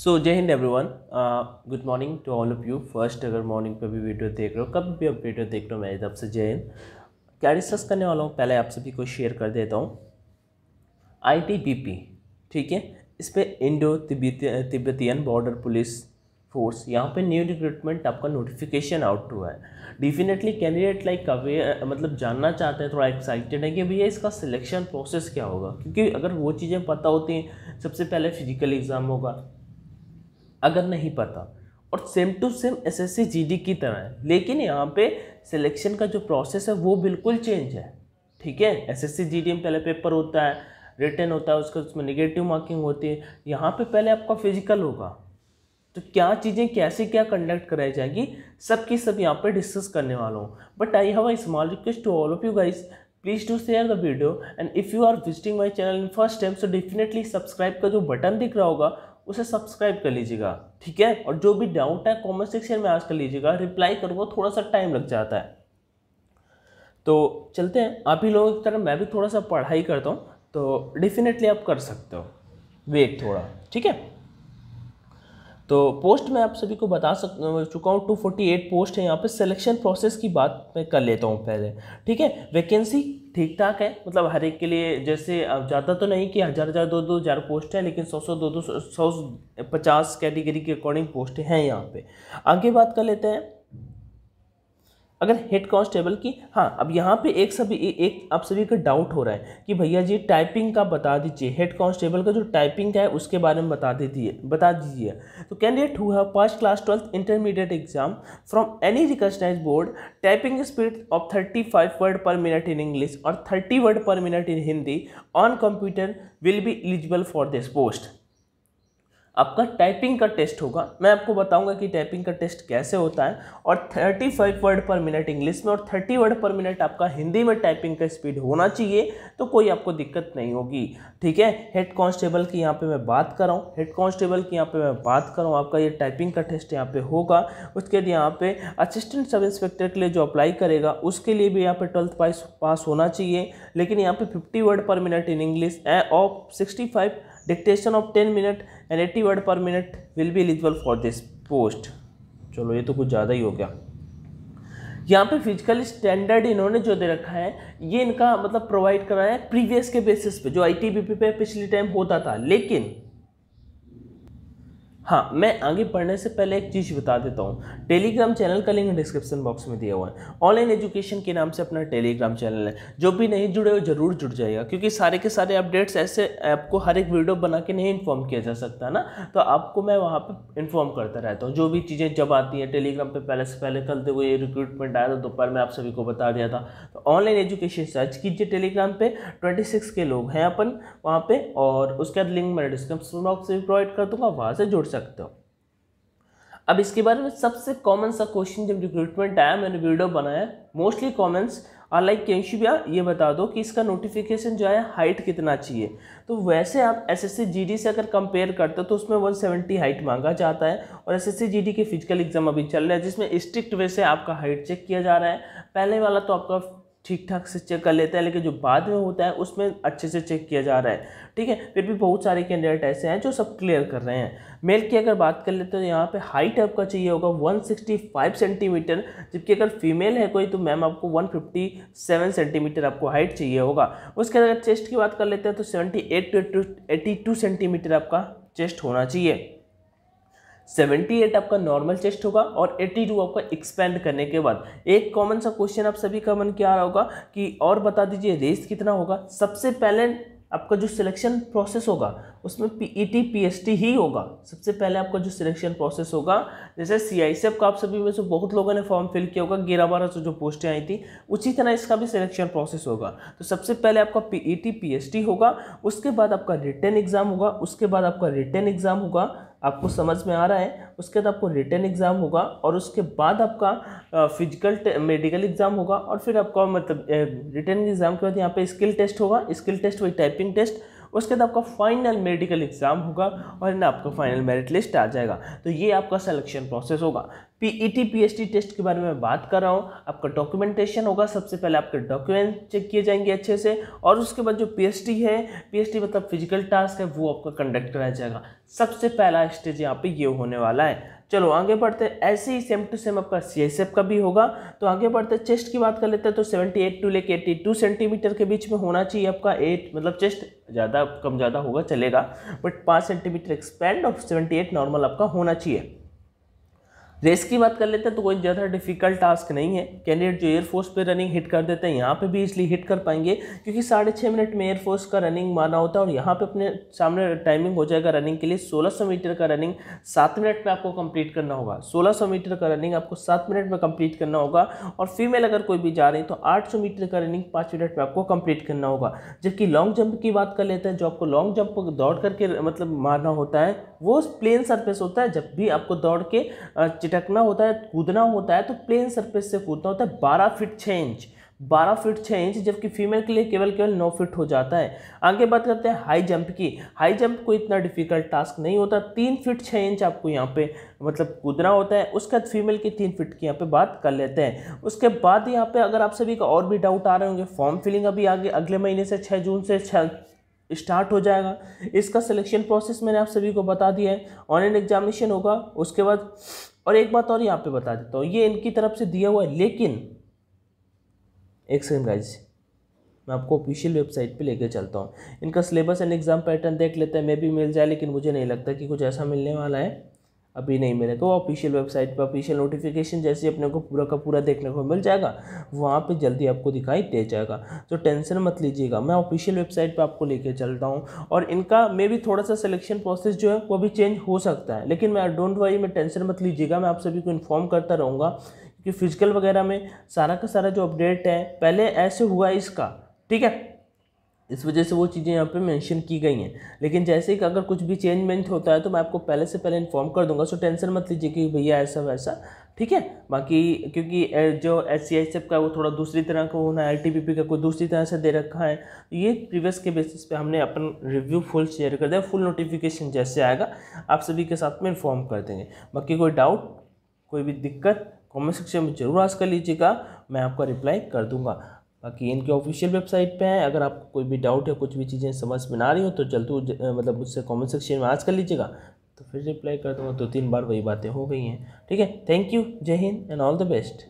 सो जय Hind everyone, good morning to all of you. First अगर morning पे भी वीडियो देख रहे हो, कब भी आप वीडियो देख रहे हो, मेरी तरफ से जय हिंद। क्या डिस्कस करने वाला हूँ, पहले आप सभी को शेयर कर देता हूँ। ITBP, ठीक है, इस पे Indo Tibetan border police force, यहाँ पे न्यू रिक्रूटमेंट आपका नोटिफिकेशन आउट हुआ है। डेफिनेटली कैंडिडेट लाइक अवेयर, मतलब जानना चाहते हैं, थोड़ा एक्साइटेड है कि भैया इसका सिलेक्शन प्रोसेस क्या होगा, क्योंकि अगर वो चीज़ें पता होती हैं, सबसे पहले फिजिकल एग्ज़ाम होगा, अगर नहीं पता, और same to same SSC GD की तरह है, लेकिन यहाँ पे सिलेक्शन का जो प्रोसेस है वो बिल्कुल चेंज है। ठीक है, SSC GD में पहले पेपर होता है, रिटन होता है, उसमें नेगेटिव मार्किंग होती है। यहाँ पे पहले आपका फिजिकल होगा, तो क्या चीज़ें कैसे क्या कंडक्ट कराई जाएगी, सबकी सब यहाँ पे डिस्कस करने वाला हूँ। But I have a small request to all of you guys, please do share the video, and if you are visiting my channel in first time, so definitely subscribe का जो बटन दिख रहा होगा उसे subscribe कर लीजिएगा। ठीक है, और जो भी डाउट है कमेंट सेक्शन में आज कर लीजिएगा, रिप्लाई करूँगा, थोड़ा सा टाइम लग जाता है। तो चलते हैं, आप ही लोगों की तरह मैं भी थोड़ा सा पढ़ाई करता हूँ, तो डेफिनेटली आप कर सकते हो, वेट थोड़ा। ठीक है, तो पोस्ट मैं आप सभी को बता चुका हूँ, 248 पोस्ट है यहाँ पे। सिलेक्शन प्रोसेस की बात मैं कर लेता हूँ पहले। ठीक है, वैकेंसी ठीक ठाक है, मतलब हर एक के लिए, जैसे अब ज़्यादा तो नहीं कि हज़ार 2,000 पोस्ट है, लेकिन 150 कैटेगरी के अकॉर्डिंग पोस्ट हैं यहाँ पे। आगे बात कर लेते हैं अगर हेड कांस्टेबल की। हाँ, अब यहाँ पे एक आप सभी का डाउट हो रहा है कि भैया जी टाइपिंग का बता दीजिए, हेड कांस्टेबल का जो टाइपिंग का है उसके बारे में बता दीजिए। तो candidate who have pass class 12th intermediate exam from any recognised board, typing speed of 35 word per minute in English और 30 word per minute in Hindi on computer will be eligible for this post. आपका typing का test होगा, मैं आपको बताऊंगा कि typing का test कैसे होता है, और 35 वर्ड पर मिनट इंग्लिश में और 30 वर्ड पर मिनट आपका हिंदी में टाइपिंग का स्पीड होना चाहिए, तो कोई आपको दिक्कत नहीं होगी। ठीक है, हेड कांस्टेबल की यहाँ पे मैं बात कर रहा हूँ, आपका ये टाइपिंग का टेस्ट यहाँ पे होगा। उसके लिए यहाँ पे असिस्टेंट सब इंस्पेक्टर के लिए जो अप्लाई करेगा उसके लिए भी यहाँ पे 12th पास होना चाहिए, लेकिन यहाँ पे 50 word per minute in English of 65 dictation of 10 minute and 80 word per minute will be eligible for this post. चलो ये तो कुछ ज़्यादा ही हो गया। यहाँ पे फिजिकल स्टैंडर्ड इन्होंने जो दे रखा है, ये इनका मतलब प्रोवाइड करा है प्रीवियस के बेसिस पे, जो ITBP पे पिछले टाइम होता था। लेकिन हाँ, मैं आगे पढ़ने से पहले एक चीज़ बता देता हूँ, टेलीग्राम चैनल का लिंक डिस्क्रिप्शन बॉक्स में दिया हुआ है। ऑनलाइन एजुकेशन के नाम से अपना टेलीग्राम चैनल है, जो भी नहीं जुड़े हो जरूर जुड़ जाएगा, क्योंकि सारे के सारे अपडेट्स ऐसे आपको हर एक वीडियो बना के नहीं इन्फॉर्म किया जा सकता ना, तो आपको मैं वहाँ पर इन्फॉर्म करता रहता हूँ। जो भी चीज़ें जब आती हैं टेलीग्राम पर, पहले से पहले कल देखो ये रिक्रूटमेंट आया था, दोपहर में आप सभी को बता दिया था। तो ऑनलाइन एजुकेशन सर्च कीजिए टेलीग्राम पे, 26 के लोग हैं अपन वहाँ पे, और उसका लिंक मैं डिस्क्रिप्शन बॉक्स में प्रोवाइड कर दूँगा, वहाँ से जुड़ सकते हो। अब इसके बारे में सबसे कॉमन सा क्वेश्चन जब रिक्रूटमेंट आया, मैंने वीडियो बनाया, मोस्टली कमेंट्स आर लाइक कैंशी भैया ये बता दो कि इसका नोटिफिकेशन जो है हाइट कितना चाहिए। तो वैसे आप SSC GD से अगर कंपेयर करते हो तो उसमें 170 हाइट मांगा जाता है, और SSC GD के फिजिकल एग्जाम अभी चल रहा है, जिसमें स्ट्रिक्ट वे से आपका हाइट चेक किया जा रहा है। पहले वाला तो आपका ठीक ठाक से चेक कर लेता है, लेकिन जो बाद में होता है उसमें अच्छे से चेक किया जा रहा है। ठीक है, फिर भी बहुत सारे कैंडिडेट ऐसे हैं जो सब क्लियर कर रहे हैं। मेल की अगर बात कर लेते हैं तो यहाँ पे हाइट आपका चाहिए होगा 165 सेंटीमीटर, जबकि अगर फीमेल है कोई तो मैम आपको 157 सेंटीमीटर आपको हाइट चाहिए होगा। उसके अगर चेस्ट की बात कर लेते हैं तो 78 to 82 सेंटीमीटर आपका चेस्ट होना चाहिए। 78 आपका नॉर्मल चेस्ट होगा और 82 आपका एक्सपेंड करने के बाद। एक कॉमन सा क्वेश्चन आप सभी का मन क्या आ रहा होगा कि और बता दीजिए रेस कितना होगा। सबसे पहले आपका जो सिलेक्शन प्रोसेस होगा उसमें PET PST ही होगा। सबसे पहले आपका जो सिलेक्शन प्रोसेस होगा, जैसे CICF का आप सभी में से बहुत लोगों ने फॉर्म फिल किया होगा, 11-12 जो पोस्टें आई थी, उसी तरह इसका भी सिलेक्शन प्रोसेस होगा। तो सबसे पहले आपका PET PST होगा, उसके बाद आपका रिटन एग्जाम होगा, आपको समझ में आ रहा है। उसके बाद आपको रिटन एग्जाम होगा, और उसके बाद आपका फिजिकल मेडिकल एग्जाम होगा, और फिर आपका मतलब रिटन एग्जाम के बाद यहाँ पे स्किल टेस्ट होगा, स्किल टेस्ट वही टाइपिंग टेस्ट। उसके बाद आपका फाइनल मेडिकल एग्जाम होगा और ना आपका फाइनल मेरिट लिस्ट आ जाएगा। तो ये आपका सिलेक्शन प्रोसेस होगा। पीईटी पीएचडी टेस्ट के बारे में बात कर रहा हूँ। आपका डॉक्यूमेंटेशन होगा, सबसे पहले आपके डॉक्यूमेंट चेक किए जाएंगे अच्छे से, और उसके बाद जो पीएचडी है, पीएचडी मतलब फिजिकल टास्क है, वो आपका कंडक्ट कराया जाएगा। सबसे पहला स्टेज यहाँ पे ये होने वाला है। चलो आगे बढ़ते हैं। ऐसे ही सेम टू सेम आपका सीएसएफ का भी होगा। तो आगे बढ़ते हैं, चेस्ट की बात कर लेते हैं। तो 78 टू लेके 82 सेंटीमीटर के बीच में होना चाहिए आपका 8, मतलब चेस्ट ज़्यादा कम ज़्यादा होगा चलेगा, बट 5 सेंटीमीटर एक्सपेंड और 78 नॉर्मल आपका होना चाहिए। रेस की बात कर लेते हैं तो कोई ज़्यादा डिफिकल्ट टास्क नहीं है। कैंडिडेट जो एयरफोर्स पे रनिंग हिट कर देते हैं यहाँ पे भी इसलिए हिट कर पाएंगे क्योंकि 6.5 मिनट में एयरफोर्स का रनिंग मारना होता है, और यहाँ पे अपने सामने टाइमिंग हो जाएगा रनिंग के लिए 1600 मीटर का रनिंग 7 मिनट में आपको कंप्लीट करना होगा। 1600 मीटर का रनिंग आपको 7 मिनट में कंप्लीट करना होगा, और फीमेल अगर कोई भी जा रही है तो 800 मीटर का रनिंग 5 मिनट में आपको कंप्लीट करना होगा। जबकि लॉन्ग जंप की बात कर लेते हैं, जो आपको लॉन्ग जंप दौड़ करके मतलब मारना होता है वो प्लेन सरफेस होता है। जब भी आपको दौड़ के चिटकना होता है, कूदना होता है, तो प्लेन सरफेस से कूदना होता है 12 फीट 6 इंच, 12 फीट 6 इंच, जबकि फीमेल के लिए केवल 9 फीट हो जाता है। आगे बात करते हैं हाई जंप की। हाई जंप कोई इतना डिफिकल्ट टास्क नहीं होता, 3 फीट 6 इंच आपको यहाँ पे मतलब कूदना होता है। उसके बाद फीमेल के 3 फीट की यहाँ पे बात कर लेते हैं। उसके बाद यहाँ पे अगर आप सभी का और भी डाउट आ रहे होंगे, फॉर्म फिलिंग अभी आगे अगले महीने से 6 जून से स्टार्ट हो जाएगा। इसका सिलेक्शन प्रोसेस मैंने आप सभी को बता दिया है। ऑनलाइन एग्जामिनेशन होगा। उसके बाद और एक बात और यहाँ पे बता देता हूँ, ये इनकी तरफ से दिया हुआ है, लेकिन एक सेकंड गाइस, मैं आपको ऑफिशियल वेबसाइट पे लेके चलता हूँ। इनका सिलेबस एंड एग्जाम पैटर्न देख लेते हैं, मे भी मिल जाए, लेकिन मुझे नहीं लगता कि कुछ ऐसा मिलने वाला है, अभी नहीं मिले। तो ऑफिशियल वेबसाइट पे ऑफिशियल नोटिफिकेशन जैसे अपने को पूरा का पूरा देखने को मिल जाएगा, वहाँ पे जल्दी आपको दिखाई दे जाएगा। तो टेंशन मत लीजिएगा, मैं ऑफिशियल वेबसाइट पे आपको लेके चलता हूँ। और इनका मे भी थोड़ा सा सिलेक्शन प्रोसेस जो है वो भी चेंज हो सकता है, लेकिन मैं डोंट वरी, मैं टेंशन मत लीजिएगा, मैं आप सभी को इन्फॉर्म करता रहूँगा। क्योंकि फिजिकल वगैरह में सारा का सारा जो अपडेट है पहले ऐसे हुआ है इसका, ठीक है, इस वजह से वो चीज़ें यहाँ पे मेंशन की गई हैं। लेकिन जैसे कि अगर कुछ भी चेंजमेंट होता है तो मैं आपको पहले से पहले इन्फॉर्म कर दूंगा। सो टेंशन मत लीजिए कि भैया ऐसा वैसा, ठीक है। बाकी क्योंकि जो SCISF का वो थोड़ा दूसरी तरह का होना है, LTPP का कोई दूसरी तरह से दे रखा है, ये प्रीवियस के बेसिस पे हमने अपन रिव्यू फुल शेयर कर दिया। फुल नोटिफिकेशन जैसे आएगा आप सभी के साथ में इन्फॉर्म कर देंगे। बाकी कोई डाउट, कोई भी दिक्कत कमेंट सेक्शन में जरूर आस्क कर लीजिएगा, मैं आपका रिप्लाई कर दूंगा। बाकी इनके ऑफिशियल वेबसाइट पे है, अगर आपको कोई भी डाउट या कुछ भी चीज़ें समझ में ना रही हो तो जल्दी मतलब मुझसे कमेंट सेक्शन में आज कर लीजिएगा, तो फिर रिप्लाई कर दूँगा। 2-3 बार वही बातें हो गई हैं, ठीक है। थैंक यू, जय Hind and all the best.